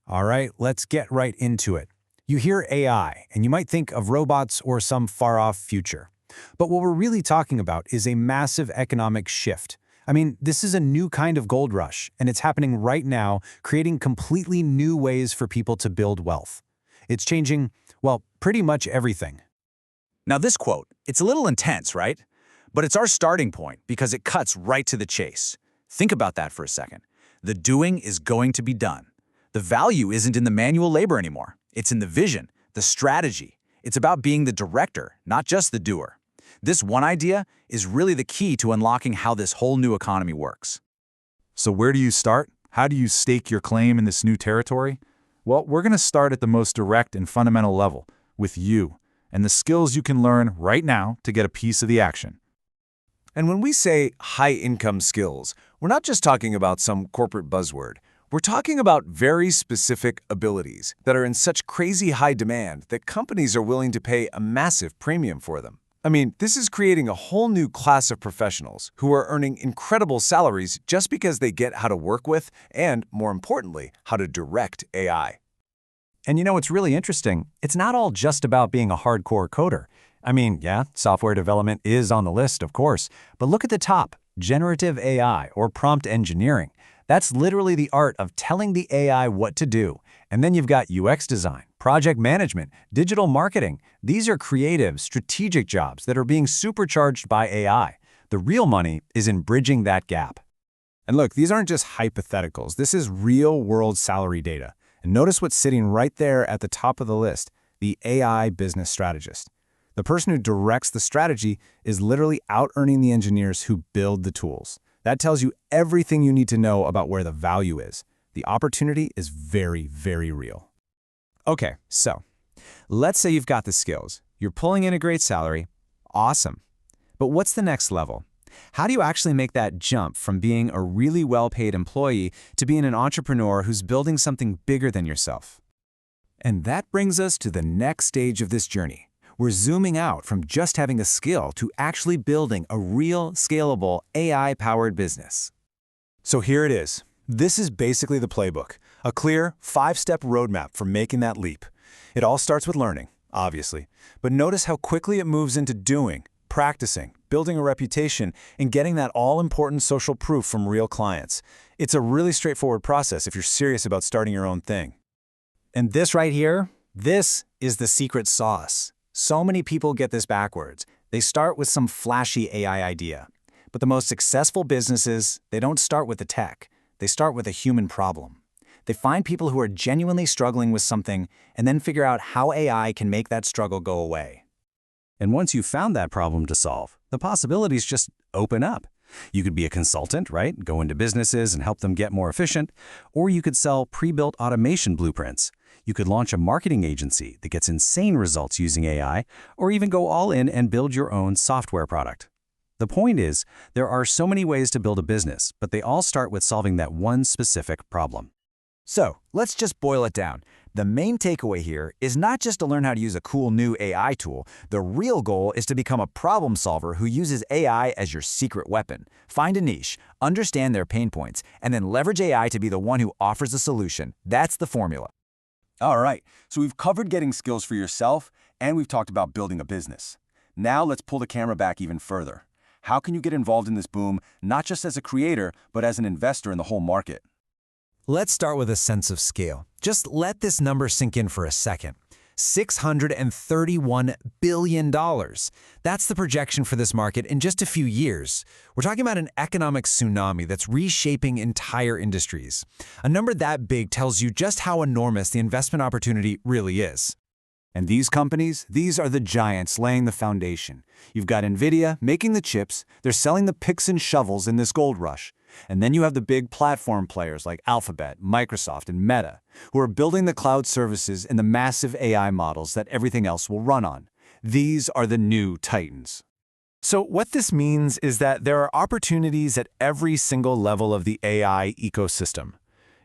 All right, let's get right into it. You hear AI, and you might think of robots or some far-off future. But what we're really talking about is a massive economic shift. I mean, this is a new kind of gold rush, and it's happening right now, creating completely new ways for people to build wealth. It's changing, well, pretty much everything. Now this quote, it's a little intense, right? But it's our starting point because it cuts right to the chase. Think about that for a second. The doing is going to be done. The value isn't in the manual labor anymore. It's in the vision, the strategy. It's about being the director, not just the doer. This one idea is really the key to unlocking how this whole new economy works. So where do you start? How do you stake your claim in this new territory? Well, we're going to start at the most direct and fundamental level, with you, and the skills you can learn right now to get a piece of the action. And when we say high-income skills, we're not just talking about some corporate buzzword. We're talking about very specific abilities that are in such crazy high demand that companies are willing to pay a massive premium for them. I mean, this is creating a whole new class of professionals who are earning incredible salaries just because they get how to work with and, more importantly, how to direct AI. And you know what's really interesting? It's not all just about being a hardcore coder. I mean, yeah, software development is on the list, of course, but look at the top, generative AI or prompt engineering. That's literally the art of telling the AI what to do. And then you've got UX design, project management, digital marketing. These are creative, strategic jobs that are being supercharged by AI. The real money is in bridging that gap. And look, these aren't just hypotheticals. This is real-world salary data. And notice what's sitting right there at the top of the list, the AI business strategist. The person who directs the strategy is literally out-earning the engineers who build the tools. That tells you everything you need to know about where the value is. The opportunity is very, very real. Okay, so let's say you've got the skills. You're pulling in a great salary. Awesome. But what's the next level? How do you actually make that jump from being a really well-paid employee to being an entrepreneur who's building something bigger than yourself? And that brings us to the next stage of this journey. We're zooming out from just having a skill to actually building a real, scalable, AI-powered business. So here it is. This is basically the playbook, a clear, 5-step roadmap for making that leap. It all starts with learning, obviously, but notice how quickly it moves into doing, practicing, building a reputation, and getting that all-important social proof from real clients. It's a really straightforward process if you're serious about starting your own thing. And this right here, this is the secret sauce. So many people get this backwards. They start with some flashy AI idea. But the most successful businesses, they don't start with the tech. They start with a human problem. They find people who are genuinely struggling with something and then figure out how AI can make that struggle go away. And once you've found that problem to solve, the possibilities just open up. You could be a consultant, right? Go into businesses and help them get more efficient. Or you could sell pre-built automation blueprints. You could launch a marketing agency that gets insane results using AI, or even go all in and build your own software product. The point is, there are so many ways to build a business, but they all start with solving that one specific problem. So, let's just boil it down. The main takeaway here is not just to learn how to use a cool new AI tool. The real goal is to become a problem solver who uses AI as your secret weapon. Find a niche, understand their pain points, and then leverage AI to be the one who offers a solution. That's the formula. All right, so we've covered getting skills for yourself, and we've talked about building a business. Now let's pull the camera back even further. How can you get involved in this boom, not just as a creator, but as an investor in the whole market? Let's start with a sense of scale. Just let this number sink in for a second. $631 billion. That's the projection for this market in just a few years. We're talking about an economic tsunami that's reshaping entire industries. A number that big tells you just how enormous the investment opportunity really is. And these companies, these are the giants laying the foundation. You've got NVIDIA making the chips, they're selling the picks and shovels in this gold rush. And then you have the big platform players like Alphabet, Microsoft, and Meta, who are building the cloud services and the massive AI models that everything else will run on. These are the new titans. So what this means is that there are opportunities at every single level of the AI ecosystem.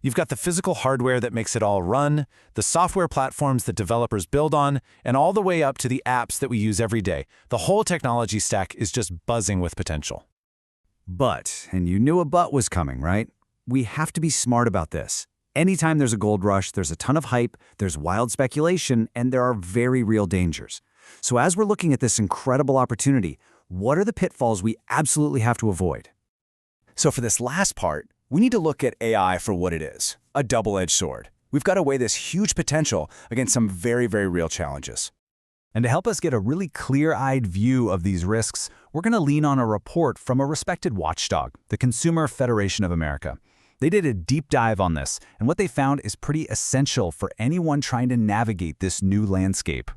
You've got the physical hardware that makes it all run, the software platforms that developers build on, and all the way up to the apps that we use every day. The whole technology stack is just buzzing with potential. But, and you knew a but was coming, right? We have to be smart about this. Anytime there's a gold rush, there's a ton of hype, there's wild speculation, and there are very real dangers. So as we're looking at this incredible opportunity, what are the pitfalls we absolutely have to avoid? So for this last part, we need to look at AI for what it is, a double-edged sword. We've got to weigh this huge potential against some very, very real challenges. And to help us get a really clear-eyed view of these risks, we're going to lean on a report from a respected watchdog, the Consumer Federation of America. They did a deep dive on this, and what they found is pretty essential for anyone trying to navigate this new landscape.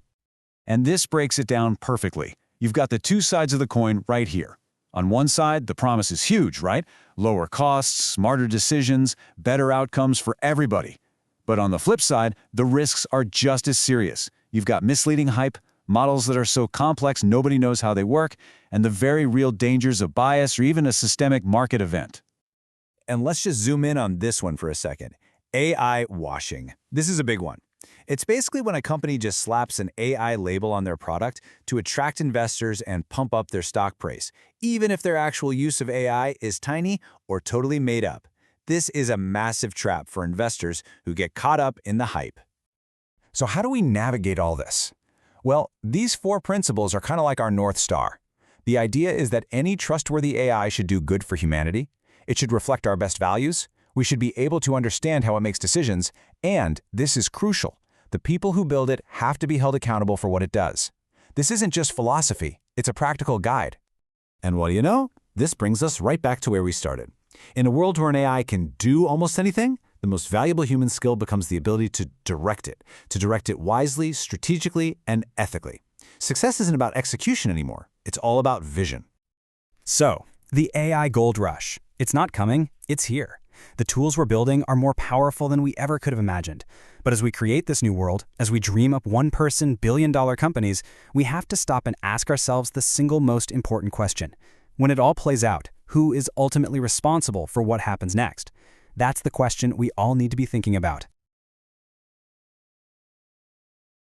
And this breaks it down perfectly. You've got the two sides of the coin right here. On one side, the promise is huge, right? Lower costs, smarter decisions, better outcomes for everybody. But on the flip side, the risks are just as serious. You've got misleading hype, models that are so complex nobody knows how they work, and the very real dangers of bias or even a systemic market event. And let's just zoom in on this one for a second. AI washing. This is a big one. It's basically when a company just slaps an AI label on their product to attract investors and pump up their stock price, even if their actual use of AI is tiny or totally made up. This is a massive trap for investors who get caught up in the hype. So how do we navigate all this? Well, these 4 principles are kind of like our North Star. The idea is that any trustworthy AI should do good for humanity. It should reflect our best values. We should be able to understand how it makes decisions. And this is crucial. The people who build it have to be held accountable for what it does. This isn't just philosophy. It's a practical guide. And what do you know? This brings us right back to where we started. In a world where an AI can do almost anything, the most valuable human skill becomes the ability to direct it wisely, strategically, and ethically. Success isn't about execution anymore. It's all about vision. So, the AI gold rush. It's not coming, it's here. The tools we're building are more powerful than we ever could have imagined. But as we create this new world, as we dream up one-person, billion-dollar companies, we have to stop and ask ourselves the single most important question. When it all plays out, who is ultimately responsible for what happens next? That's the question we all need to be thinking about.